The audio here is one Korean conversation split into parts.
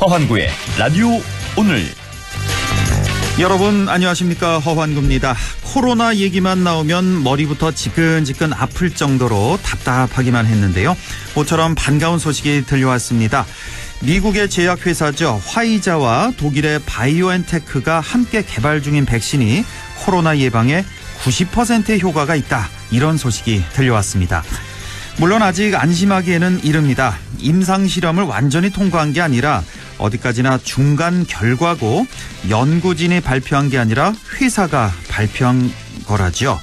허환구의 라디오 오늘. 여러분 안녕하십니까, 허환구입니다. 코로나 얘기만 나오면 머리부터 지끈지끈 아플 정도로 답답하기만 했는데요. 모처럼 반가운 소식이 들려왔습니다. 미국의 제약회사죠, 화이자와 독일의 바이오엔테크가 함께 개발 중인 백신이 코로나 예방에 90%의 효과가 있다, 이런 소식이 들려왔습니다. 물론 아직 안심하기에는 이릅니다. 임상실험을 완전히 통과한 게 아니라 어디까지나 중간 결과고, 연구진이 발표한 게 아니라 회사가 발표한 거라죠.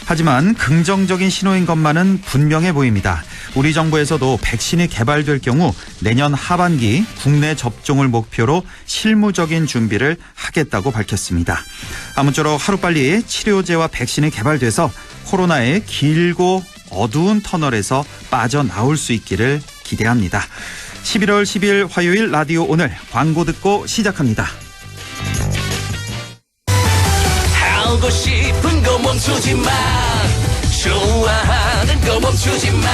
하지만 긍정적인 신호인 것만은 분명해 보입니다. 우리 정부에서도 백신이 개발될 경우 내년 하반기 국내 접종을 목표로 실무적인 준비를 하겠다고 밝혔습니다. 아무쪼록 하루빨리 치료제와 백신이 개발돼서 코로나의 길고 어두운 터널에서 빠져나올 수 있기를 기대합니다. 11월 10일 화요일 라디오 오늘, 광고 듣고 시작합니다. 하고 싶은 거 멈추지 마. 좋아하는 거 멈추지 마.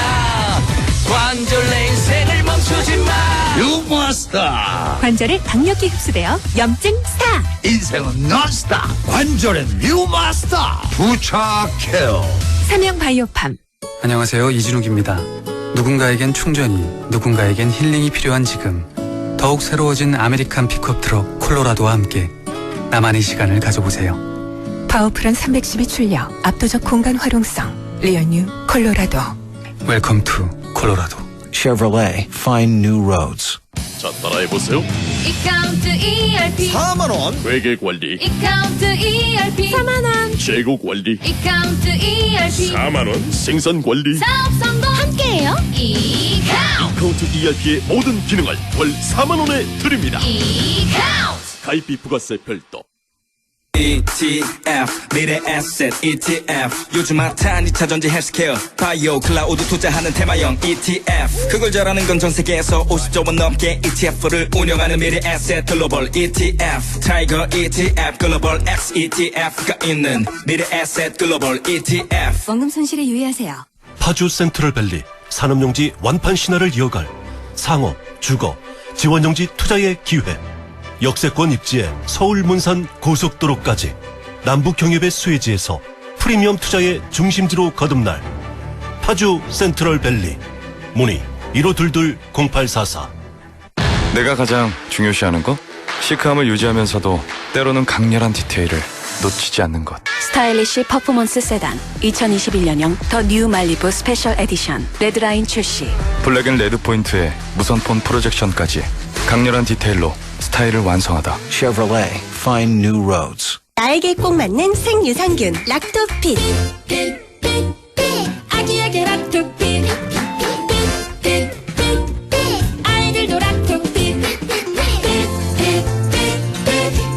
관절 내 인생을 멈추지 마. 뉴마스터. 관절을 강력히 흡수되어 염증 스타. 인생은 논스타. 관절엔 뉴마스터. 부착해요. 삼형 바이오팜. 안녕하세요, 이진욱입니다. 누군가에겐 충전이, 누군가에겐 힐링이 필요한 지금, 더욱 새로워진 아메리칸 픽업 트럭 콜로라도와 함께 나만의 시간을 가져보세요. 파워풀한 312 출력, 압도적 공간 활용성, 리어뉴 콜로라도. 웰컴 투 콜로라도. Chevrolet, find new roads. 자, 따라해보세요. 이카운트 ERP 4만원 회계관리, 이카운트 ERP 4만원 재고관리, 이카운트 ERP 4만원 생산관리. 사업 성공 함께해요. 이카운트 ERP의 모든 기능을 월 4만원에 드립니다. 이카운트 가입비 부가세 별도. ETF 미래 에셋 ETF 요즘 핫한 2차 전지 헬스케어 바이오 클라우드 투자하는 테마형 ETF 그걸 잘하는 건 전 세계에서 50조 원 넘게 ETF를 운영하는 미래 에셋 글로벌 ETF 타이거 ETF 글로벌 X ETF가 있는 미래 에셋 글로벌 ETF. 원금 손실에 유의하세요. 파주 센트럴밸리 산업용지 완판 신화를 이어갈 상업, 주거, 지원용지 투자의 기회. 역세권 입지에 서울 문산 고속도로까지 남북 경협의 수혜지에서 프리미엄 투자의 중심지로 거듭날 파주 센트럴밸리. 문의 1522-0844. 내가 가장 중요시하는 거? 시크함을 유지하면서도 때로는 강렬한 디테일을 놓치지 않는 것. 스타일리시 퍼포먼스 세단 2021년형 더 뉴 말리부 스페셜 에디션 레드라인 출시. 블랙앤레드 포인트에 무선폰 프로젝션까지 강렬한 디테일로 스타일을 완성하다. Chevrolet, find new roads. 나에게 꼭 맞는 생유산균 락토핏. 아기에게 락토핏 아이들도 락토핏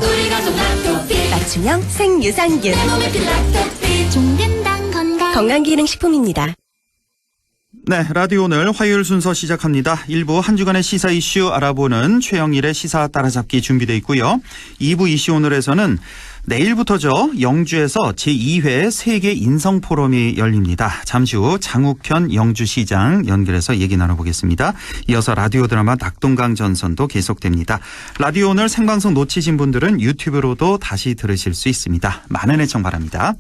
우리 가족 락토핏 맞춤형 생유산균. 종근당 건강기능식품입니다. 네, 라디오 오늘 화요일 순서 시작합니다. 1부 한 주간의 시사 이슈 알아보는 최영일의 시사 따라잡기 준비되어 있고요. 2부 이슈 오늘에서는 내일부터죠, 영주에서 제2회 세계 인성포럼이 열립니다. 잠시 후 장욱현 영주시장 연결해서 얘기 나눠보겠습니다. 이어서 라디오 드라마 낙동강 전선도 계속됩니다. 라디오 오늘 생방송 놓치신 분들은 유튜브로도 다시 들으실 수 있습니다. 많은 애청 바랍니다.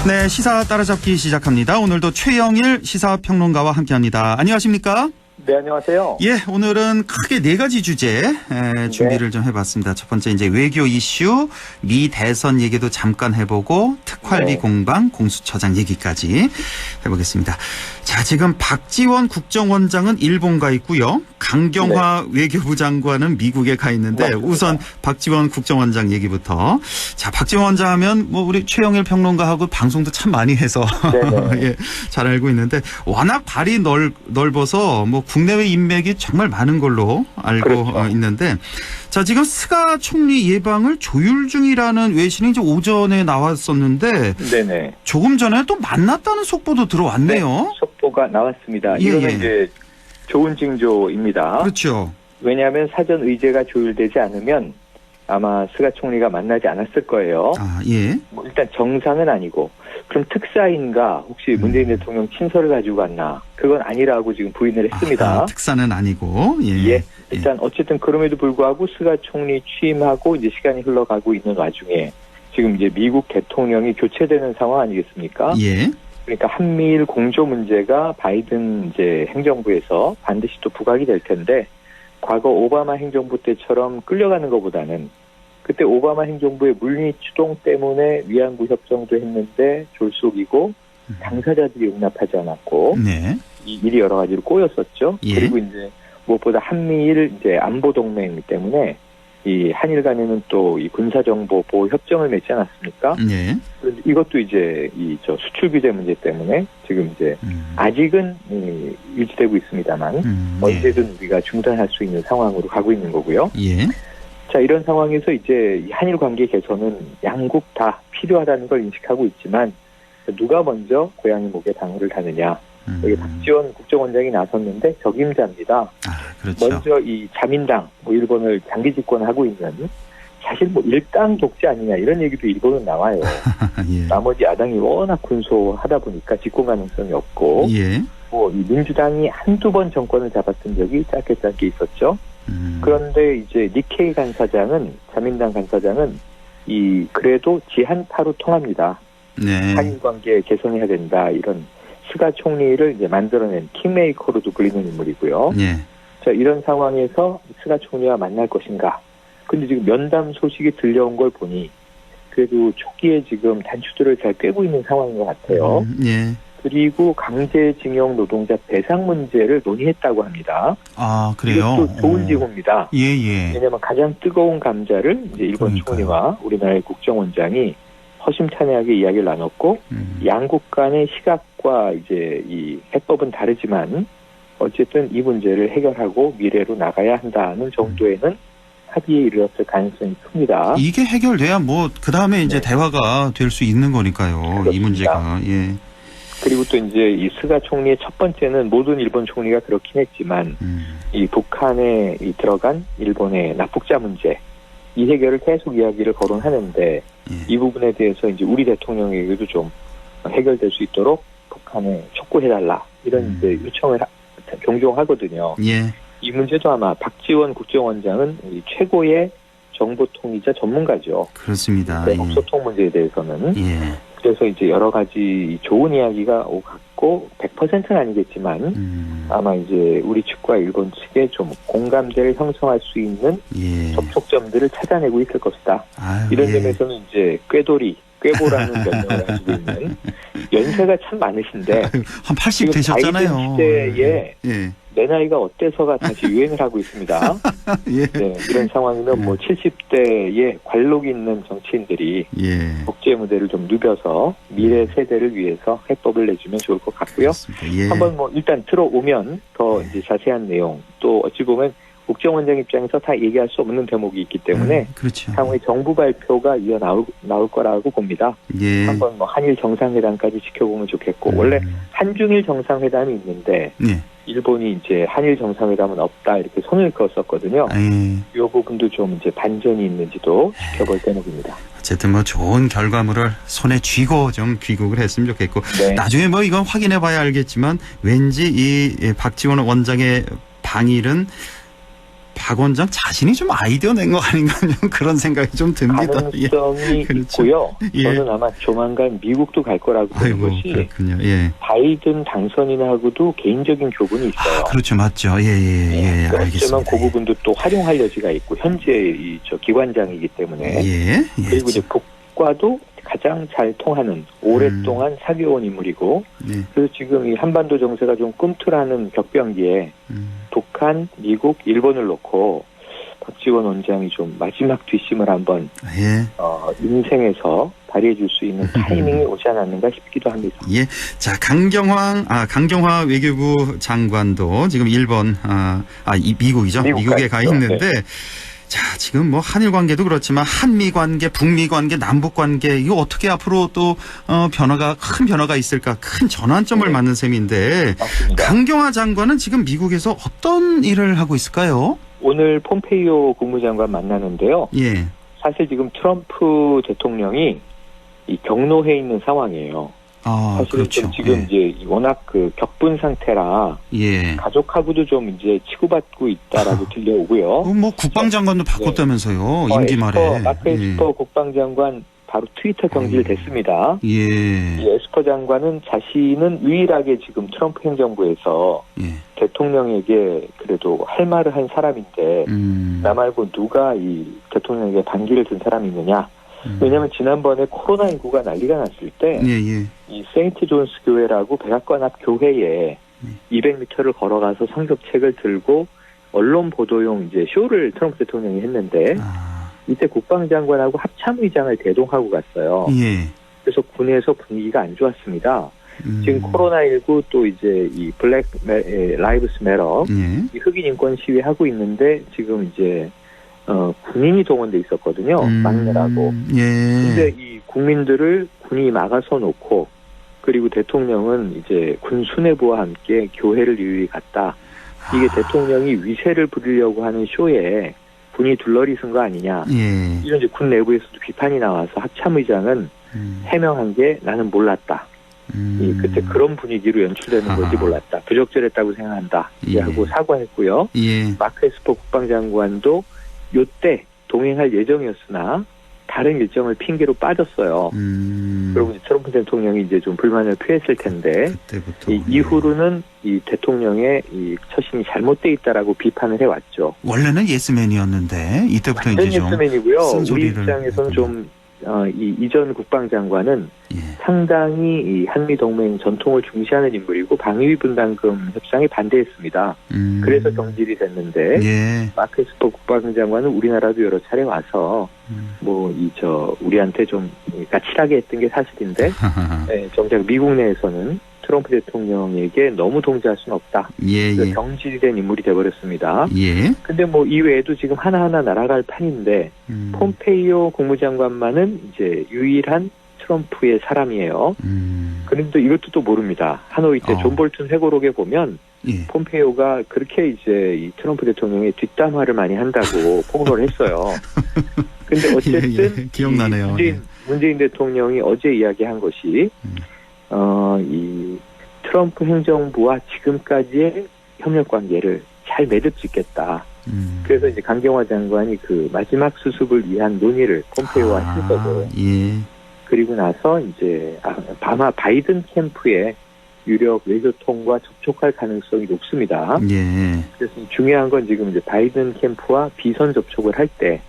네, 시사 따라잡기 시작합니다. 오늘도 최영일 시사평론가와 함께합니다. 안녕하십니까? 네, 안녕하세요. 예, 오늘은 크게 네 가지 주제 준비를 좀 해봤습니다. 첫 번째 이제 외교 이슈, 미 대선 얘기도 잠깐 해보고 특활비 공방, 공수처장 얘기까지 해보겠습니다. 자, 지금 박지원 국정원장은 일본 가 있고요. 강경화 외교부 장관은 미국에 가 있는데, 맞습니다. 우선 박지원 국정원장 얘기부터. 자, 박지원 원장 하면 뭐 우리 최영일 평론가하고 방송도 참 많이 해서 예, 잘 알고 있는데, 워낙 발이 넓어서 뭐 국내외 인맥이 정말 많은 걸로 알고 그렇죠. 있는데, 자, 지금 스가 총리 예방을 조율 중이라는 외신이 이제 오전에 나왔었는데, 네네. 조금 전에 또 만났다는 속보도 들어왔네요. 네, 속보가 나왔습니다. 이거는 이제 좋은 징조입니다. 그렇죠. 왜냐하면 사전 의제가 조율되지 않으면 아마 스가 총리가 만나지 않았을 거예요. 아, 예. 뭐 일단 정상은 아니고 그럼 특사인가 혹시 문재인 대통령 친서를 가지고 갔나? 그건 아니라고 지금 부인을 했습니다. 특사는 아니고 예. 일단 어쨌든 그럼에도 불구하고 스가 총리 취임하고 이제 시간이 흘러가고 있는 와중에 지금 이제 미국 대통령이 교체되는 상황 아니겠습니까? 예. 그러니까 한미일 공조 문제가 바이든 이제 행정부에서 반드시 또 부각이 될 텐데 과거 오바마 행정부 때처럼 끌려가는 것보다는 그때 오바마 행정부의 물리 추동 때문에 위안부 협정도 했는데 졸속이고 당사자들이 용납하지 않았고 네. 이 일이 여러 가지로 꼬였었죠. 예. 그리고 이제 무엇보다 한미일 이제 안보 동맹 때문에 이 한일 간에는 또 이 군사정보 보호 협정을 맺지 않았습니까? 네. 그런데 이것도 이제 저 수출 규제 문제 때문에 지금 이제 아직은 유지되고 있습니다만 언제든 우리가 중단할 수 있는 상황으로 가고 있는 거고요. 예. 자, 이런 상황에서 이제 이 한일 관계 개선은 양국 다 필요하다는 걸 인식하고 있지만 누가 먼저 고양이 목에 방울을 다느냐. 여기 박지원 국정원장이 나섰는데 적임자입니다. 그렇죠. 먼저 이 자민당, 뭐 일본을 장기 집권하고 있는 사실 뭐 일당 독재 아니냐 이런 얘기도 일본은 나와요. 예. 나머지 야당이 워낙 군소하다 보니까 집권 가능성이 없고, 예. 뭐 이 민주당이 한두 번 정권을 잡았던 적이 짧게 있었죠. 그런데 이제 니케이 간사장은 자민당 간사장은 이 그래도 지한파로 통합니다. 네. 한일 관계 개선해야 된다 이런. 스가 총리를 이제 만들어낸 킹메이커로도 불리는 인물이고요. 예. 자, 이런 상황에서 스가 총리와 만날 것인가. 근데 지금 면담 소식이 들려온 걸 보니 그래도 초기에 지금 단추들을 잘 꿰고 있는 상황인 것 같아요. 예. 그리고 강제징용 노동자 배상 문제를 논의했다고 합니다. 아, 그래요? 이것도 좋은 징후입니다. 예. 왜냐하면 가장 뜨거운 감자를 이제 일본 총리와 우리나라의 국정원장이 허심탄회하게 이야기를 나눴고 양국 간의 시각과 이제 이 해법은 다르지만 어쨌든 이 문제를 해결하고 미래로 나가야 한다는 정도에는 합의에 이르렀을 가능성이 큽니다. 이게 해결돼야 뭐 그 다음에 이제 대화가 될 수 있는 거니까요. 그렇습니다. 이 문제가. 예. 그리고 또 이제 이 스가 총리의 첫 번째는 모든 일본 총리가 그렇긴 했지만 이 북한에 들어간 일본의 납북자 문제. 이 해결을 계속 이야기를 거론하는데 이 부분에 대해서 이제 우리 대통령에게도 좀 해결될 수 있도록 북한에 촉구해달라 이런 이제 요청을 종종 하거든요. 예. 이 문제도 아마 박지원 국정원장은 우리 최고의 정보통이자 전문가죠. 그렇습니다. 대북 소통 문제에 대해서는. 예. 그래서 이제 여러 가지 좋은 이야기가 오갔고 100%는 아니겠지만 아마 이제 우리 측과 일본 측에 좀 공감대를 형성할 수 있는 접촉점들을 찾아내고 있을 것이다. 이런 점에서는 이제 꾀보라는 별명을 가지고 있는 연세가 참 많으신데 한 80 되셨잖아요. 바이든 시대에 예. 내 나이가 어때서가 다시 유행을 하고 있습니다. 예. 네, 이런 상황이면 뭐 70대에 관록 있는 정치인들이 국제 무대를 좀 누벼서 미래 세대를 위해서 해법을 내주면 좋을 것 같고요. 예. 한번 뭐 일단 들어오면 더 이제 자세한 내용 또 어찌 보면 국정원장 입장에서 다 얘기할 수 없는 대목이 있기 때문에 그렇죠. 향후에 정부 발표가 나올 거라고 봅니다. 예. 한번 뭐 한일 정상회담까지 지켜보면 좋겠고 원래 한중일 정상회담이 있는데 일본이 이제 한일 정상회담은 없다 이렇게 손을 그었었거든요. 이 부분도 좀 이제 반전이 있는지도 지켜볼 대목입니다. 어쨌든 뭐 좋은 결과물을 손에 쥐고 좀 귀국을 했으면 좋겠고 나중에 뭐 이건 확인해봐야 알겠지만 왠지 이 박지원 원장의 방일은 박 원장 자신이 좀 아이디어 낸 거 아닌가 그런 생각이 좀 듭니다. 가능성이 그렇죠. 있고요. 저는 아마 조만간 미국도 갈 거라고 보는 것이 그렇군요. 예. 바이든 당선인하고도 개인적인 교분이 있어요. 그렇죠. 맞죠. 예. 알겠습니다. 하지만 그 부분도 또 활용할 여지가 있고 현재 저 기관장이기 때문에 그리고 이제 북과도 가장 잘 통하는 오랫동안 사귀어온 인물이고 그래서 지금 이 한반도 정세가 좀 꿈틀하는 격변기에 북한, 미국, 일본을 놓고 박지원 원장이 좀 마지막 뒷심을 한번 인생에서 발휘해 줄 수 있는 타이밍이 오지 않았는가 싶기도 합니다. 예. 자, 강경화 외교부 장관도 지금 일본, 미국이죠. 미국에 가 있는데 자, 지금 뭐 한일 관계도 그렇지만 한미 관계, 북미 관계, 남북 관계 이거 어떻게 앞으로 또 큰 변화가 있을까? 큰 전환점을 맞는 셈인데 맞습니다. 강경화 장관은 지금 미국에서 어떤 일을 하고 있을까요? 오늘 폼페이오 국무장관 만나는데요. 예. 사실 지금 트럼프 대통령이 이 경로해 있는 상황이에요. 사실은 그렇죠. 지금 이제 워낙 그 격분 상태라 가족하고도 좀 이제 치고받고 있다라고 들려오고요. 뭐 국방장관도 바꿨다면서요. 임기 말에. 마크 에스퍼 국방장관 바로 트위터 경질됐습니다. 이 에스퍼 장관은 자신은 유일하게 지금 트럼프 행정부에서 대통령에게 그래도 할 말을 한 사람인데 나 말고 누가 이 대통령에게 반기를 든 사람이 있느냐. 왜냐하면 지난번에 코로나19가 난리가 났을 때 이 세인트 존스 교회라고 백악관 앞 교회에 200m를 걸어가서 성경책을 들고 언론 보도용 이제 쇼를 트럼프 대통령이 했는데 이때 국방장관하고 합참의장을 대동하고 갔어요. 그래서 군에서 분위기가 안 좋았습니다. 지금 코로나19 또 이제 이 블랙 라이브스 매터 이 흑인 인권 시위 하고 있는데 지금 이제 군인이 동원돼 있었거든요. 막내라고. 근데 이 국민들을 군이 막아서 놓고 그리고 대통령은 이제 군 수뇌부와 함께 교회를 유유히 갔다. 이게 대통령이 위세를 부리려고 하는 쇼에 군이 둘러리 쓴 거 아니냐. 이런 이제 군 내부에서도 비판이 나와서 합참의장은 해명한 게 나는 몰랐다. 그때 그런 분위기로 연출되는 건지 몰랐다. 부적절했다고 생각한다. 하고 사과했고요. 마크 에스퍼 국방장관도 요때 동행할 예정이었으나 다른 일정을 핑계로 빠졌어요. 그리고 이제 트럼프 대통령이 이제 좀 불만을 표했을 텐데 이후로는 이 대통령의 이 처신이 잘못돼 있다라고 비판을 해왔죠. 원래는 예스맨이었는데 이때부터 이제 좀 예스맨이고요. 우리 입장에서는 좀 이 이전 국방장관은 상당히 이 한미 동맹 전통을 중시하는 인물이고 방위 분담금 협상에 반대했습니다. 그래서 경질이 됐는데 마크 에스퍼 국방장관은 우리나라도 여러 차례 와서 뭐 우리한테 좀 까칠하게 했던 게 사실인데 정작 미국 내에서는 트럼프 대통령에게 너무 동조할 수는 없다. 그래서 경질이 된 인물이 돼버렸습니다. 근데 뭐 이외에도 지금 하나하나 날아갈 판인데 폼페이오 국무장관만은 이제 유일한 트럼프의 사람이에요. 그런데 이것도 또 모릅니다. 하노이 때 존 볼튼 회고록에 보면 폼페이오가 그렇게 이제 이 트럼프 대통령의 뒷담화를 많이 한다고 폭로를 했어요. 근데 어쨌든 기억나네요. 문재인 대통령이 어제 이야기한 것이 이 트럼프 행정부와 지금까지의 협력 관계를 잘 매듭짓겠다. 그래서 이제 강경화 장관이 그 마지막 수습을 위한 논의를 폼페이오와 했거든요. 그리고 나서 이제 아마 바이든 캠프에 유력 외교통과 접촉할 가능성이 높습니다. 그래서 중요한 건 지금 이제 바이든 캠프와 비선 접촉을 할 때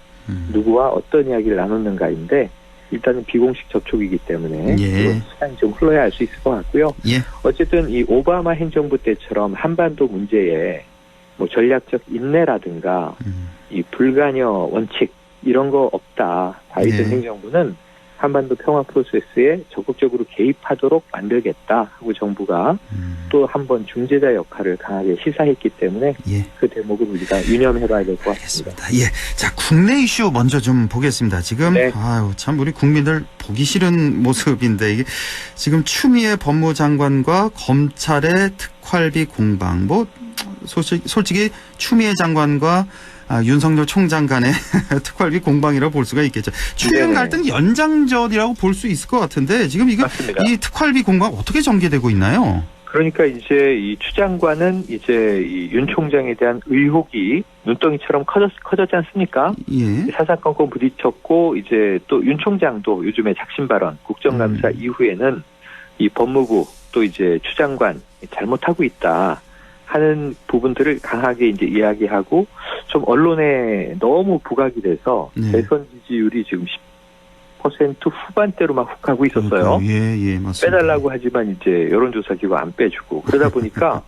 누구와 어떤 이야기를 나눴는가인데 일단은 비공식 접촉이기 때문에 시간이 좀 흘러야 알 수 있을 것 같고요. 어쨌든 이 오바마 행정부 때처럼 한반도 문제에 뭐 전략적 인내라든가 이 불가녀 원칙 이런 거 없다. 바이든 행정부는 한반도 평화 프로세스에 적극적으로 개입하도록 만들겠다 하고 정부가 또 한 번 중재자 역할을 강하게 시사했기 때문에 그 대목을 우리가 유념해봐야 될 것 같습니다. 자, 국내 이슈 먼저 좀 보겠습니다. 지금 참 우리 국민들 보기 싫은 모습인데 이게 지금 추미애 법무장관과 검찰의 특활비 공방 뭐 솔직히 추미애 장관과 윤석열 총장 간의 특활비 공방이라고 볼 수가 있겠죠. 추경 갈등 연장전이라고 볼 수 있을 것 같은데 지금 이거 이 특활비 공방 어떻게 전개되고 있나요? 그러니까 이제 이 추 장관은 이제 이 윤 총장에 대한 의혹이 눈덩이처럼 커졌지 않습니까? 사사건건 부딪혔고 이제 또 윤 총장도 요즘에 작심 발언 국정감사 이후에는 이 법무부 또 이제 추 장관 잘못하고 있다. 하는 부분들을 강하게 이제 이야기하고 좀 언론에 너무 부각이 돼서 대선 지지율이 지금 10% 후반대로 막 훅 가고 있었어요. 맞습니다. 빼달라고 하지만 이제 여론조사기구 안 빼주고 그러다 보니까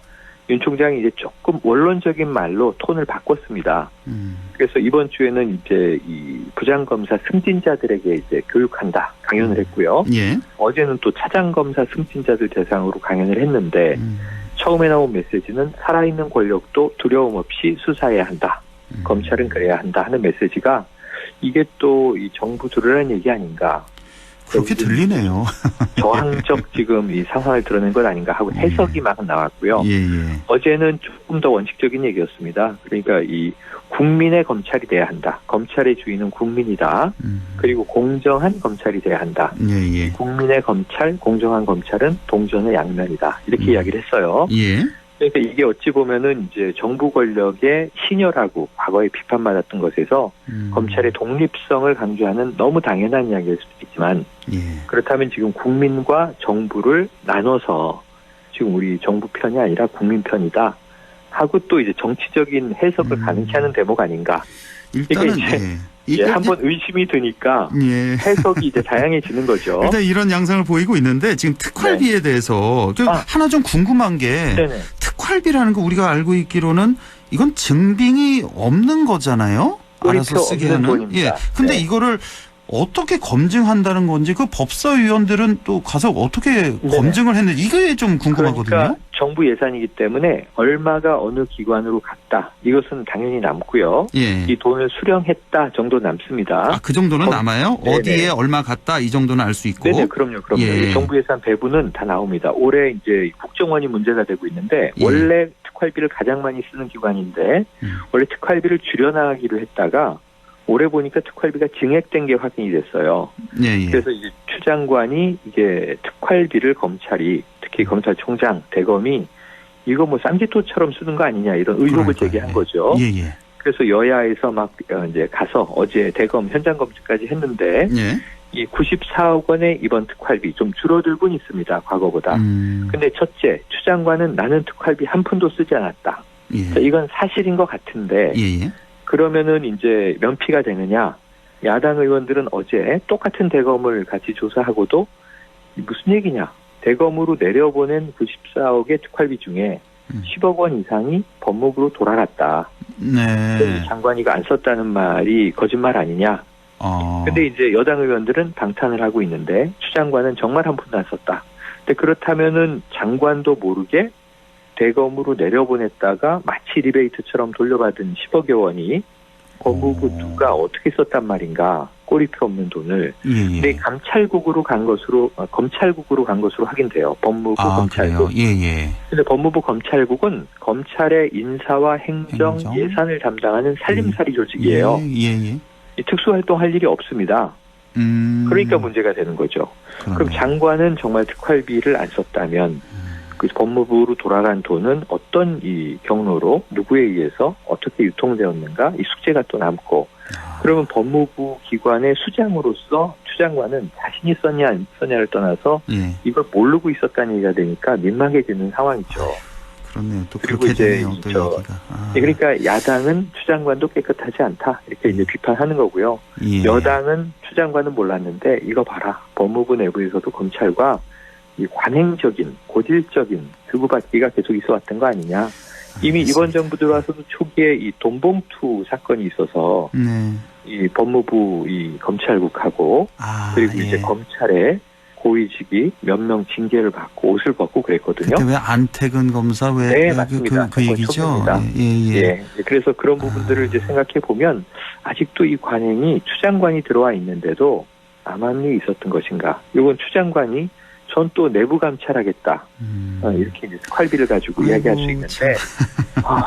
윤 총장이 이제 조금 원론적인 말로 톤을 바꿨습니다. 그래서 이번 주에는 이제 이 부장검사 승진자들에게 이제 교육한다 강연을 했고요. 어제는 또 차장검사 승진자들 대상으로 강연을 했는데 처음에 나온 메시지는 살아있는 권력도 두려움 없이 수사해야 한다. 검찰은 그래야 한다 하는 메시지가 이게 또 이 정부 들으라는 얘기 아닌가. 그렇게 들리네요. 저항적 지금 이 상황을 드러낸 것 아닌가 하고 해석이 막 나왔고요. 어제는 조금 더 원칙적인 얘기였습니다. 그러니까 이 국민의 검찰이 돼야 한다. 검찰의 주인은 국민이다. 그리고 공정한 검찰이 돼야 한다. 국민의 검찰, 공정한 검찰은 동전의 양면이다. 이렇게 이야기를 했어요. 그러니까 이게 어찌 보면은 이제 정부 권력의 신여라고 과거에 비판받았던 것에서 검찰의 독립성을 강조하는 너무 당연한 이야기일 수도 있지만 그렇다면 지금 국민과 정부를 나눠서 지금 우리 정부 편이 아니라 국민 편이다 하고 또 이제 정치적인 해석을 가능케 하는 대목 아닌가. 일단은 이제 한번 의심이 드니까 해석이 이제 다양해지는 거죠. 일단 이런 양상을 보이고 있는데 지금 특활비에 대해서 하나 좀 궁금한 게 특활비라는 거 우리가 알고 있기로는 이건 증빙이 없는 거잖아요. 알아서 쓰게 하는. 근데 이거를 어떻게 검증한다는 건지 그 법사위원들은 또 가서 어떻게 검증을 했는지 이게 좀 궁금하거든요. 그러니까 정부 예산이기 때문에 얼마가 어느 기관으로 갔다. 이것은 당연히 남고요. 이 돈을 수령했다 정도 남습니다. 그 정도는 남아요? 어디에 얼마 갔다 이 정도는 알 수 있고. 네네, 그럼요. 정부 예산 배분은 다 나옵니다. 올해 이제 국정원이 문제가 되고 있는데 원래 특활비를 가장 많이 쓰는 기관인데 원래 특활비를 줄여나가기로 했다가 올해 보니까 특활비가 증액된 게 확인이 됐어요. 그래서 이제 추 장관이 이게 특활비를 검찰이 특히 검찰총장 대검이 이거 뭐 쌈짓돈처럼 쓰는 거 아니냐 이런 의혹을 제기한 거죠. 그래서 여야에서 막 이제 가서 어제 대검 현장 검증까지 했는데 이 94억 원의 이번 특활비 좀 줄어들곤 있습니다. 과거보다. 근데 첫째, 추 장관은 나는 특활비 한 푼도 쓰지 않았다. 자, 이건 사실인 것 같은데 그러면은 이제 면피가 되느냐? 야당 의원들은 어제 똑같은 대검을 같이 조사하고도 무슨 얘기냐? 대검으로 내려보낸 94억의 특활비 중에 10억 원 이상이 법무부로 돌아갔다. 장관이가 안 썼다는 말이 거짓말 아니냐? 근데 이제 여당 의원들은 방탄을 하고 있는데 추 장관은 정말 한 푼도 안 썼다. 근데 그렇다면은 장관도 모르게 대검으로 내려보냈다가 마치 리베이트처럼 돌려받은 10억여 원이 법무부 누가 어떻게 썼단 말인가. 꼬리표 없는 돈을. 근데 검찰국으로 간 것으로 확인돼요. 법무부 검찰국. 근데 법무부 검찰국은 검찰의 인사와 행정 예산을 담당하는 살림살이 조직이에요. 특수활동할 일이 없습니다. 그러니까 문제가 되는 거죠. 그럼 장관은 정말 특활비를 안 썼다면 그 법무부로 돌아간 돈은 어떤 이 경로로 누구에 의해서 어떻게 유통되었는가 이 숙제가 또 남고 그러면 법무부 기관의 수장으로서 추 장관은 자신이 썼냐 안 썼냐를 떠나서 이걸 모르고 있었다는 얘기가 되니까 민망해지는 상황이죠. 그렇네요. 또 그리고 그렇게 이제 되네요. 또 얘기가. 그러니까 야당은 추 장관도 깨끗하지 않다 이렇게 이제 비판하는 거고요. 여당은 추 장관은 몰랐는데 이거 봐라 법무부 내부에서도 검찰과 이 관행적인 고질적인 주고받기가 계속 있어왔던 거 아니냐. 이미 이번 정부 들어와서도 초기에 이 돈봉투 사건이 있어서 이 법무부 이 검찰국하고 그리고 이제 검찰의 고위직이 몇 명 징계를 받고 옷을 벗고 그랬거든요. 그때 왜 안태근 검사 왜 맞습니다. 그 얘기죠. 그래서 그런 부분들을 이제 생각해 보면 아직도 이 관행이 추 장관이 들어와 있는데도 암암리에 있었던 것인가. 이건 추 장관이 전 또 내부 감찰하겠다. 이렇게 이제 특활비를 가지고 이야기할 수 있는데,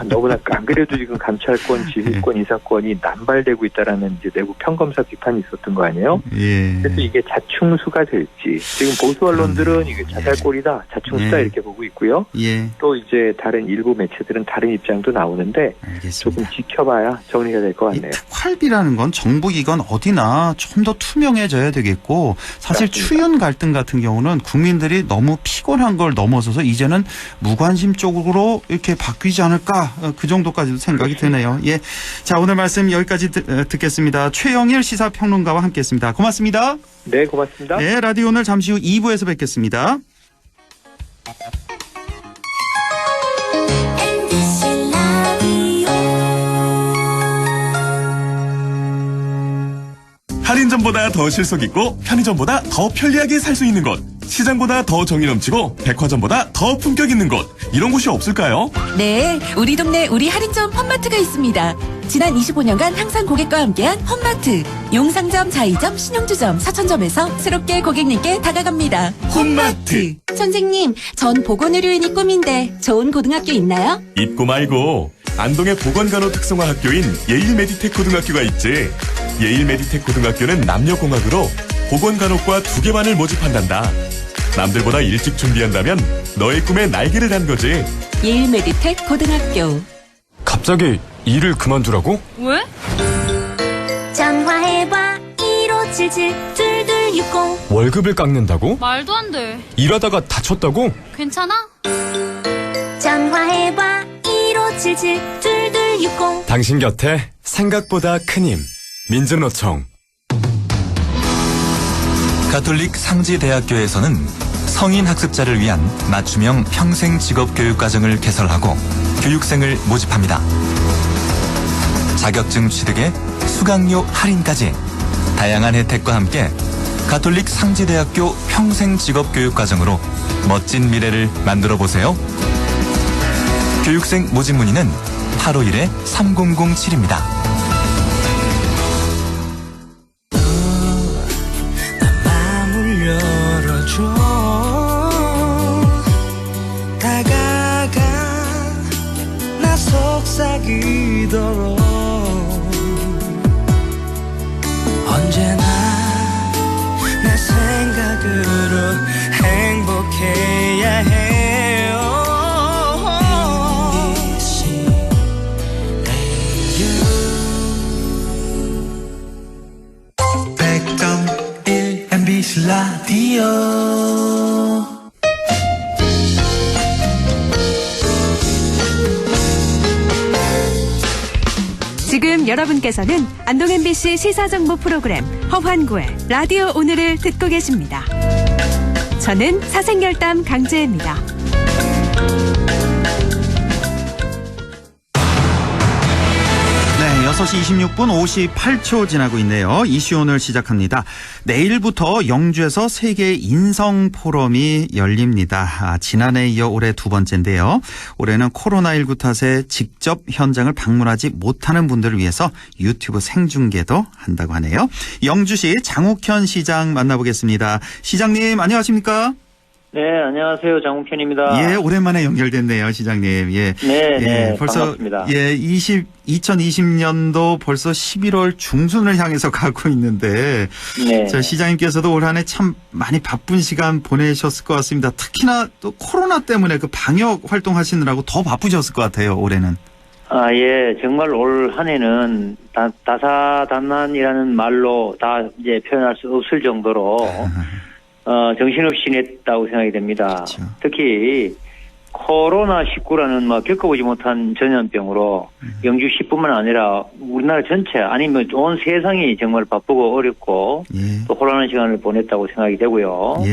너무나, 안 그래도 지금 감찰권, 지휘권, 인사권이 남발되고 있다라는 이제 내부 평검사 비판이 있었던 거 아니에요? 그래서 이게 자충수가 될지, 지금 보수 언론들은 이게 자살골이다, 자충수다 이렇게 보고 있고요. 또 이제 다른 일부 매체들은 다른 입장도 나오는데, 조금 지켜봐야 정리가 될 것 같네요. 특활비라는 건 정부기관 어디나 좀 더 투명해져야 되겠고, 사실 추윤 갈등 같은 경우는 국민들이 너무 피곤한 걸 넘어서서 이제는 무관심 쪽으로 이렇게 바뀌지 않을까 그 정도까지도 생각이 드네요. 자, 오늘 말씀 여기까지 듣겠습니다. 최영일 시사평론가와 함께했습니다. 고맙습니다. 네, 고맙습니다. 네, 라디오 오늘 잠시 후 2부에서 뵙겠습니다. 할인점보다 더 실속 있고 편의점보다 더 편리하게 살 수 있는 곳, 시장보다 더 정이 넘치고 백화점보다 더 품격 있는 곳, 이런 곳이 없을까요? 네, 우리 동네 우리 할인점 홈마트가 있습니다. 지난 25년간 항상 고객과 함께한 홈마트. 용상점, 자이점, 신용주점, 사천점에서 새롭게 고객님께 다가갑니다. 홈마트. 선생님, 전 보건의료인이 꿈인데 좋은 고등학교 있나요? 잊고 말고 안동의 보건간호 특성화 학교인 예일메디텍 고등학교가 있지. 예일메디텍 고등학교는 남녀공학으로 보건간호과 2개만을 모집한단다. 남들보다 일찍 준비한다면 너의 꿈에 날개를 단 거지. 예일메디텍 고등학교. 갑자기 일을 그만두라고? 왜? 전화해봐 1577-2260 월급을 깎는다고? 말도 안 돼. 일하다가 다쳤다고? 괜찮아? 전화해봐 1577-2260 당신 곁에 생각보다 큰 힘. 민증노총. 가톨릭 상지대학교에서는 성인 학습자를 위한 맞춤형 평생 직업교육과정을 개설하고 교육생을 모집합니다. 자격증 취득에 수강료 할인까지 다양한 혜택과 함께 가톨릭 상지대학교 평생 직업교육과정으로 멋진 미래를 만들어 보세요. 교육생 모집 문의는 851-3007입니다. 다가가 나 속삭이도록 언제나 내 생각으로 행복해야 해요. MBC 라디오 100.1 MBC 라디오. 지금 여러분께서는 안동 MBC 시사정보 프로그램 허환구의 라디오 오늘을 듣고 계십니다. 저는 사생결담 강재입니다. 네, 6시 26분 58초 지나고 있네요. 이슈 오늘 시작합니다. 내일부터 영주에서 세계 인성 포럼이 열립니다. 지난해에 이어 올해 두 번째인데요. 올해는 코로나19 탓에 직접 현장을 방문하지 못하는 분들을 위해서 유튜브 생중계도 한다고 하네요. 영주시 장욱현 시장 만나보겠습니다. 시장님 안녕하십니까? 네, 안녕하세요. 장욱현입니다. 예, 오랜만에 연결됐네요, 시장님. 예. 네, 네, 벌써 반갑습니다. 예, 2020년도 벌써 11월 중순을 향해서 가고 있는데 네. 자, 시장님께서도 올 한 해 참 많이 바쁜 시간 보내셨을 것 같습니다. 특히나 또 코로나 때문에 그 방역 활동하시느라고 더 바쁘셨을 것 같아요, 올해는. 아, 예, 정말 올 한 해는 다사다난이라는 말로 다 이제 표현할 수 없을 정도로 정신없이 지냈다고 생각이 됩니다. 그렇죠. 특히 코로나19라는 겪어보지 못한 전염병으로 영주시뿐만 아니라 우리나라 전체 아니면 온 세상이 정말 바쁘고 어렵고 또 혼란한 시간을 보냈다고 생각이 되고요.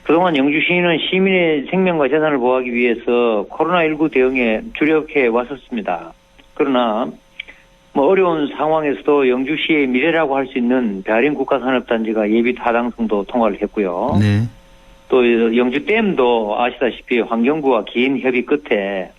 그동안 영주시는 시민의 생명과 재산을 보호하기 위해서 코로나19 대응에 주력해 왔었습니다. 그러나 어려운 상황에서도 영주시의 미래라고 할 수 있는 배아린 국가산업단지가 예비 타당성도 통과를 했고요. 네. 또 영주댐도 아시다시피 환경부와 긴 협의 끝에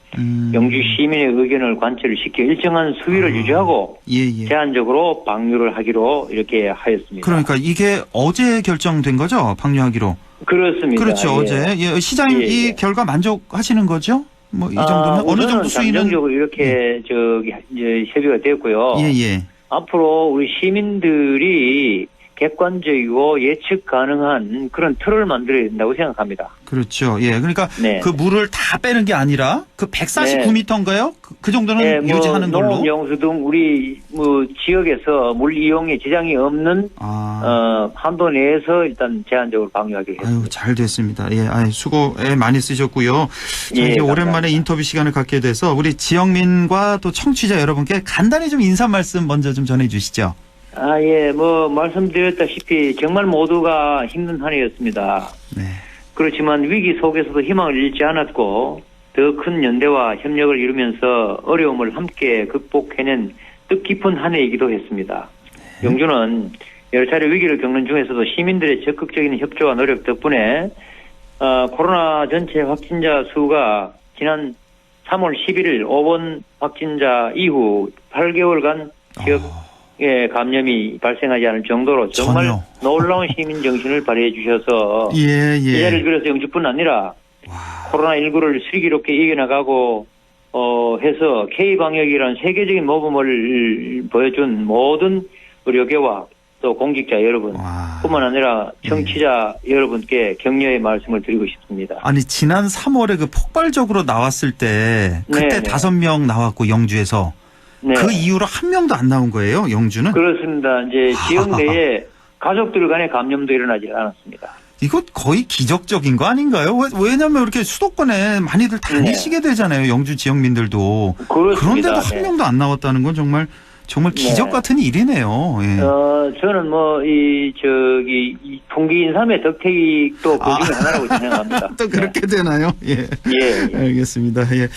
영주 시민의 의견을 관철을 시켜 일정한 수위를 유지하고 제한적으로 방류를 하기로 이렇게 하였습니다. 그러니까 이게 어제 결정된 거죠? 방류하기로. 그렇습니다. 그렇죠. 예. 어제. 예, 시장님 이 결과 만족하시는 거죠? 뭐 이 정도면 어느 정도 수위는 잠정적으로 이렇게 이제 협의가 됐고요. 앞으로 우리 시민들이 객관적이고 예측 가능한 그런 틀을 만들어야 된다고 생각합니다. 그렇죠. 예. 그러니까 그 물을 다 빼는 게 아니라 그 149m인가요? 그 정도는 유지하는 걸로. 농업용수 등 우리 지역에서 물 이용에 지장이 없는 한도 내에서 일단 제한적으로 방류하기로 했습니다. 아유, 잘 됐습니다. 예. 수고 많이 쓰셨고요. 자, 이제 오랜만에 인터뷰 시간을 갖게 돼서 우리 지역민과 또 청취자 여러분께 간단히 좀 인사 말씀 먼저 좀 전해 주시죠. 예, 말씀드렸다시피 정말 모두가 힘든 한 해였습니다. 네. 그렇지만 위기 속에서도 희망을 잃지 않았고 더 큰 연대와 협력을 이루면서 어려움을 함께 극복해낸 뜻깊은 한 해이기도 했습니다. 네. 영주는 여러 차례 위기를 겪는 중에서도 시민들의 적극적인 협조와 노력 덕분에 코로나 전체 확진자 수가 지난 3월 11일 5번 확진자 이후 8개월간 지역 감염이 발생하지 않을 정도로 정말 전혀. 놀라운 시민 정신을 발휘해 주셔서 이 자리를 빌어서 영주뿐 아니라 코로나19를 슬기롭게 이겨나가고 해서 K방역이라는 세계적인 모범을 보여준 모든 의료계와 또 공직자 여러분 뿐만 아니라 청취자 여러분께 격려의 말씀을 드리고 싶습니다. 아니 지난 3월에 그 폭발적으로 나왔을 때 그때 5명 나왔고 영주에서 그 이후로 1명도 안 나온 거예요, 영주는? 그렇습니다. 이제 지역 내에 가족들 간의 감염도 일어나지 않았습니다. 이거 거의 기적적인 거 아닌가요? 왜냐하면 이렇게 수도권에 많이들 다니시게 되잖아요, 영주 지역민들도. 그렇습니다. 그런데도 1명도 안 나왔다는 건 정말 기적 같은 일이네요. 예. 저는 이 풍기 인삼의 덕택도 그 중에 하나라고 생각합니다. 또 그렇게 되나요? 예. 알겠습니다. 예.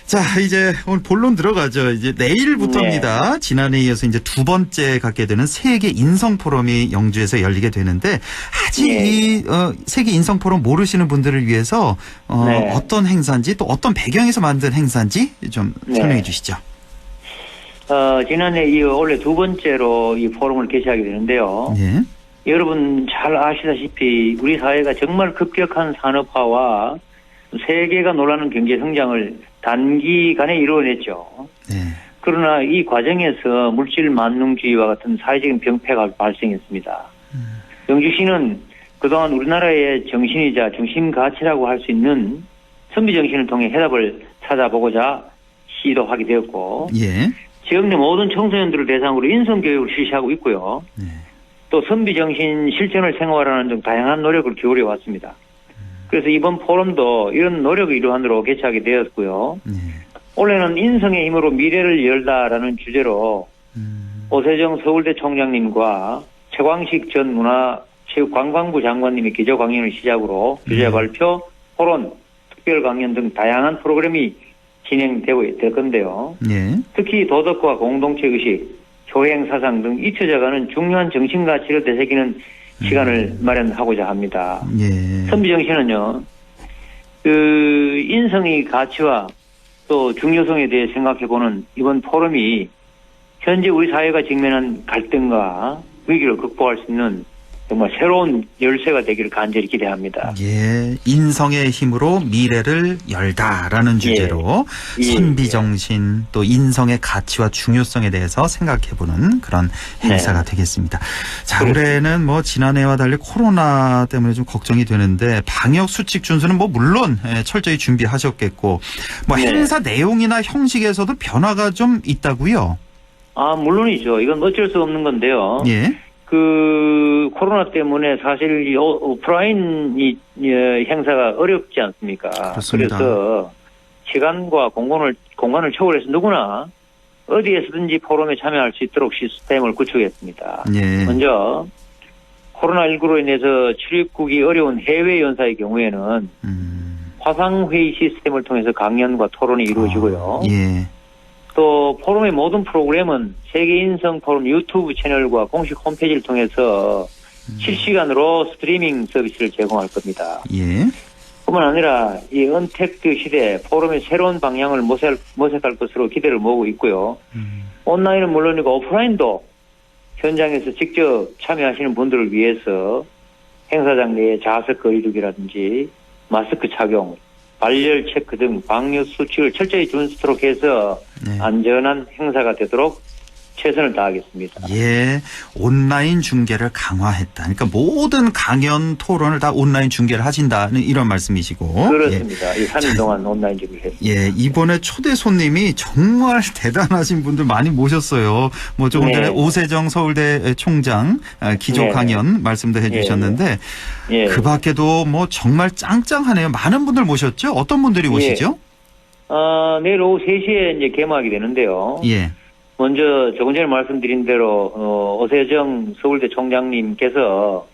자, 이제 오늘 본론 들어가죠. 이제 내일부터입니다. 지난해에 이어서 이제 2번째 갖게 되는 세계 인성 포럼이 영주에서 열리게 되는데 아직 이 세계 인성 포럼 모르시는 분들을 위해서 어떤 행사인지 또 어떤 배경에서 만든 행사인지 좀 설명해 주시죠. 지난해 이어 올해 2번째로 이 포럼을 개최하게 되는데요. 여러분 잘 아시다시피 우리 사회가 정말 급격한 산업화와 세계가 놀라는 경제 성장을 단기간에 이루어냈죠. 그러나 이 과정에서 물질 만능주의와 같은 사회적인 병폐가 발생했습니다. 영주시는 그동안 우리나라의 정신이자 중심 가치라고 할 수 있는 선비 정신을 통해 해답을 찾아보고자 시도하게 되었고 지역 내 모든 청소년들을 대상으로 인성교육을 실시하고 있고요. 또 선비정신 실천을 생활하는 등 다양한 노력을 기울여 왔습니다. 그래서 이번 포럼도 이런 노력의 일환으로 개최하게 되었고요. 올해는 인성의 힘으로 미래를 열다라는 주제로 오세정 서울대 총장님과 최광식 전 문화체육관광부 장관님의 기조 강연을 시작으로 주제 발표, 토론, 특별 강연 등 다양한 프로그램이 진행되고 될 건데요. 특히 도덕과 공동체의식, 교행사상 등 잊혀져가는 중요한 정신가치를 되새기는 시간을 마련하고자 합니다. 선비정신은요, 인성의 가치와 또 중요성에 대해 생각해보는 이번 포럼이 현재 우리 사회가 직면한 갈등과 위기를 극복할 수 있는 정말 새로운 열쇠가 되기를 간절히 기대합니다. 인성의 힘으로 미래를 열다라는 주제로 선비정신 또 인성의 가치와 중요성에 대해서 생각해보는 그런 행사가 되겠습니다. 자, 올해는 지난해와 달리 코로나 때문에 좀 걱정이 되는데 방역 수칙 준수는 물론 철저히 준비하셨겠고 행사 내용이나 형식에서도 변화가 좀 있다고요? 물론이죠. 이건 어쩔 수 없는 건데요. 코로나 때문에 사실 이 오프라인 행사가 어렵지 않습니까? 그렇습니다. 그래서 시간과 공간을 초월해서 누구나 어디에서든지 포럼에 참여할 수 있도록 시스템을 구축했습니다. 먼저 코로나19로 인해서 출입국이 어려운 해외 연사의 경우에는 화상회의 시스템을 통해서 강연과 토론이 이루어지고요. 또 포럼의 모든 프로그램은 세계인성 포럼 유튜브 채널과 공식 홈페이지를 통해서 실시간으로 스트리밍 서비스를 제공할 겁니다. 뿐만 아니라 이 언택트 시대 포럼의 새로운 방향을 모색할 것으로 기대를 모으고 있고요. 온라인은 물론이고 오프라인도 현장에서 직접 참여하시는 분들을 위해서 행사장 내에 좌석 거리두기라든지 마스크 착용, 발열 체크 등 방역 수칙을 철저히 준수토록 해서 안전한 행사가 되도록 최선을 다하겠습니다. 온라인 중계를 강화했다. 그러니까 모든 강연 토론을 다 온라인 중계를 하신다는 이런 말씀이시고. 그렇습니다. 이 3일 동안 온라인 중계를 했습니다. 이번에 초대 손님이 정말 대단하신 분들 많이 모셨어요. 조금 전에 오세정 서울대 총장 기조 강연 말씀도 해주셨는데 그 밖에도 정말 짱짱하네요. 많은 분들 모셨죠? 어떤 분들이 오시죠? 내일 오후 3시에 이제 개막이 되는데요. 먼저 조금 전에 말씀드린 대로 오세정 서울대 총장님께서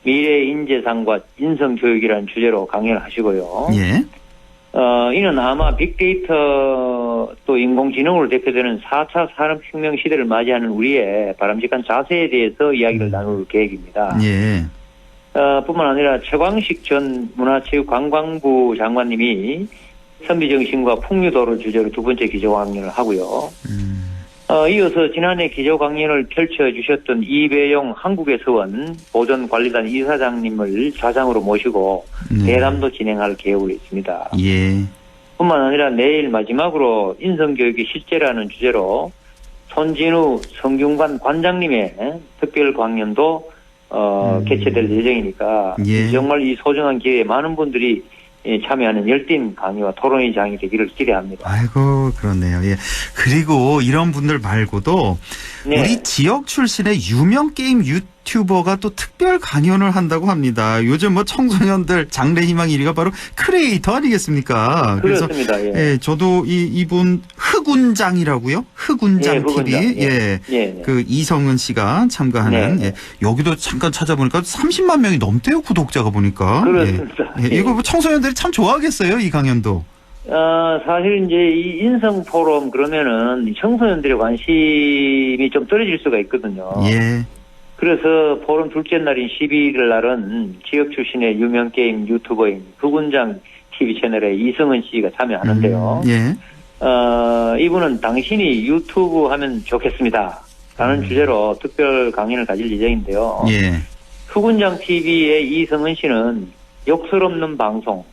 미래 인재상과 인성교육이라는 주제로 강연을 하시고요. 이는 아마 빅데이터 또 인공지능으로 대표되는 4차 산업혁명 시대를 맞이하는 우리의 바람직한 자세에 대해서 이야기를 나눌 계획입니다. 뿐만 아니라 최광식 전 문화체육관광부 장관님이 선비정신과 풍류도를 주제로 2번째 기조 강연을 하고요. 이어서 지난해 기조 강연을 펼쳐주셨던 이배용 한국에서원 보존관리단 이사장님을 좌장으로 모시고 대담도 진행할 계획으로 있습니다. 예. 뿐만 아니라 내일 마지막으로 인성교육의 실제라는 주제로 손진우 성균관 관장님의 특별 강연도 개최될 예정이니까 예. 정말 이 소중한 기회에 많은 분들이 참여하는 열띤 강의와 토론회장이 되기를 기대합니다. 아이고 그렇네요. 예. 그리고 이런 분들 말고도 네. 우리 지역 출신의 유명 게임 유튜버가 또 특별 강연을 한다고 합니다. 요즘 뭐 청소년들 장래 희망 1위가 바로 크리에이터 아니겠습니까? 그렇습니다. 그래서 예. 예, 저도 이분 흑운장이라고요. 흑운장 예, TV 흑운장. 예. 예. 그 이성은 씨가 참가하는 네. 예. 여기도 잠깐 찾아보니까 30만 명이 넘대요 구독자가 보니까. 그렇습니다. 예. 예. 이거 뭐 청소년들이 참 좋아하겠어요 이 강연도. 사실 이제 이 인성 포럼 그러면은 청소년들의 관심이 좀 떨어질 수가 있거든요. 예. 그래서 포럼 둘째 날인 12일 날은 지역 출신의 유명 게임 유튜버인 흑운장 TV 채널에 이성은 씨가 참여하는데요. 예. 이분은 당신이 유튜브 하면 좋겠습니다. 라는 주제로 특별 강연을 가질 예정인데요. 예. 흑운장 TV의 이성은 씨는 욕설 없는 방송,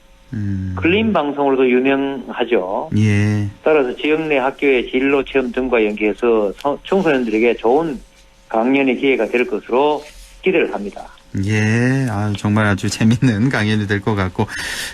클린 방송으로도 유명하죠. 예. 따라서 지역 내 학교의 진로 체험 등과 연계해서 청소년들에게 좋은 강연의 기회가 될 것으로 기대를 합니다. 예, 정말 아주 재밌는 강연이 될 것 같고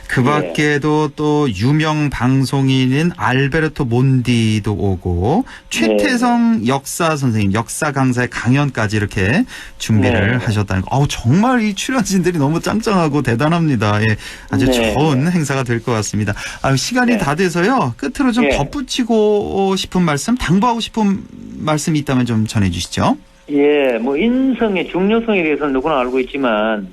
그 밖에도 또 유명 방송인인 알베르토 몬디도 오고 최태성 역사 선생님, 역사 강사의 강연까지 이렇게 준비를 하셨다는 거. 정말 이 출연진들이 너무 짱짱하고 대단합니다. 예, 아주 좋은 행사가 될 것 같습니다. 시간이 다 돼서요. 끝으로 좀 덧붙이고 싶은 말씀, 당부하고 싶은 말씀이 있다면 좀 전해주시죠. 예, 뭐 인성의 중요성에 대해서는 누구나 알고 있지만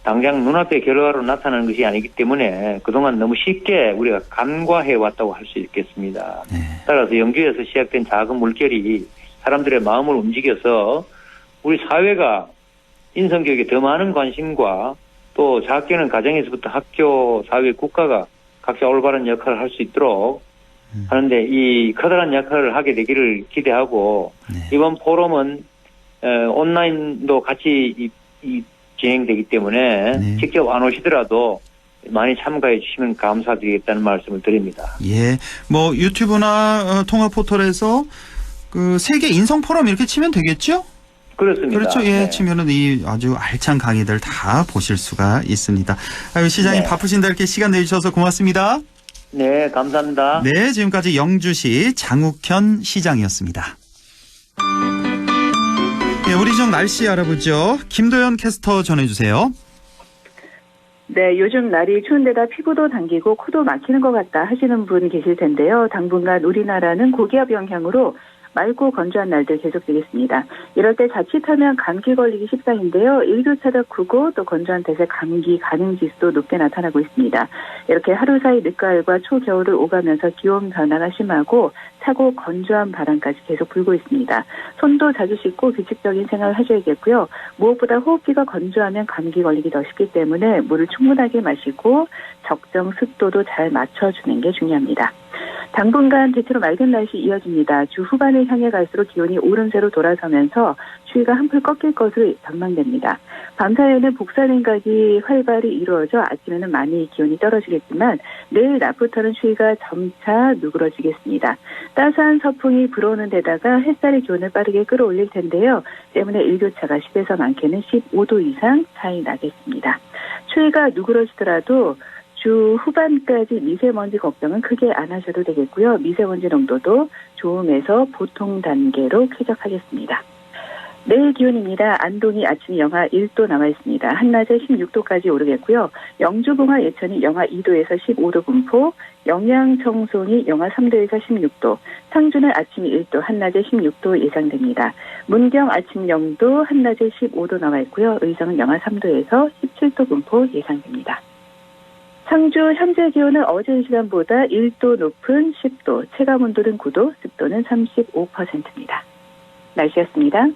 당장 눈앞에 결과로 나타나는 것이 아니기 때문에 그동안 너무 쉽게 우리가 간과해 왔다고 할 수 있겠습니다. 따라서 영주에서 시작된 작은 물결이 사람들의 마음을 움직여서 우리 사회가 인성교육에 더 많은 관심과 또 작게는 가정에서부터 학교, 사회, 국가가 각자 올바른 역할을 할 수 있도록 하는데 이 커다란 역할을 하게 되기를 기대하고 이번 포럼은 온라인도 같이 진행되기 때문에 직접 안 오시더라도 많이 참가해 주시면 감사드리겠다는 말씀을 드립니다. 예, 뭐 유튜브나 통화 포털에서 그 세계 인성 포럼 이렇게 치면 되겠죠? 그렇습니다. 그렇죠. 예, 치면은 이 아주 알찬 강의들 다 보실 수가 있습니다. 시장님 바쁘신데 이렇게 시간 내주셔서 고맙습니다. 네, 감사합니다. 네, 지금까지 영주시 장욱현 시장이었습니다. 네, 우리 지역 날씨 알아보죠. 김도연 캐스터 전해주세요. 네, 요즘 날이 추운데다 피부도 당기고 코도 막히는 것 같다 하시는 분 계실 텐데요. 당분간 우리나라는 고기압 영향으로 맑고 건조한 날들 계속되겠습니다. 이럴 때 자칫하면 감기 걸리기 십상인데요. 일교차가 크고 또 건조한 탓에 감기 가능 지수도 높게 나타나고 있습니다. 이렇게 하루 사이 늦가을과 초겨울을 오가면서 기온 변화가 심하고 차고 건조한 바람까지 계속 불고 있습니다. 손도 자주 씻고 규칙적인 생활을 하셔야겠고요. 무엇보다 호흡기가 건조하면 감기 걸리기 더 쉽기 때문에 물을 충분하게 마시고 적정 습도도 잘 맞춰주는 게 중요합니다. 당분간 대체로 맑은 날씨 이어집니다. 주 후반을 향해 갈수록 기온이 오름세로 돌아서면서 추위가 한풀 꺾일 것으로 전망됩니다. 밤사이에는 복사 냉각이 활발히 이루어져 아침에는 많이 기온이 떨어지겠지만 내일 낮부터는 추위가 점차 누그러지겠습니다. 따스한 서풍이 불어오는 데다가 햇살의 기온을 빠르게 끌어올릴 텐데요. 때문에 일교차가 10에서 많게는 15도 이상 차이 나겠습니다. 추위가 누그러지더라도 주 후반까지 미세먼지 걱정은 크게 안 하셔도 되겠고요. 미세먼지 농도도 좋음에서 보통 단계로 쾌적하겠습니다. 내일 기온입니다. 안동이 아침 영하 1도 남아 있습니다. 한낮에 16도까지 오르겠고요. 영주, 봉화, 예천이 영하 2도에서 15도 분포, 영양, 청송이 영하 3도에서 16도, 상주는 아침 1도, 한낮에 16도 예상됩니다. 문경 아침 0도, 한낮에 15도 남아 있고요. 의성은 영하 3도에서 17도 분포 예상됩니다. 상주 현재 기온은 어제 이 시간보다 1도 높은 10도, 체감온도는 9도, 습도는 35%입니다. 날씨였습니다.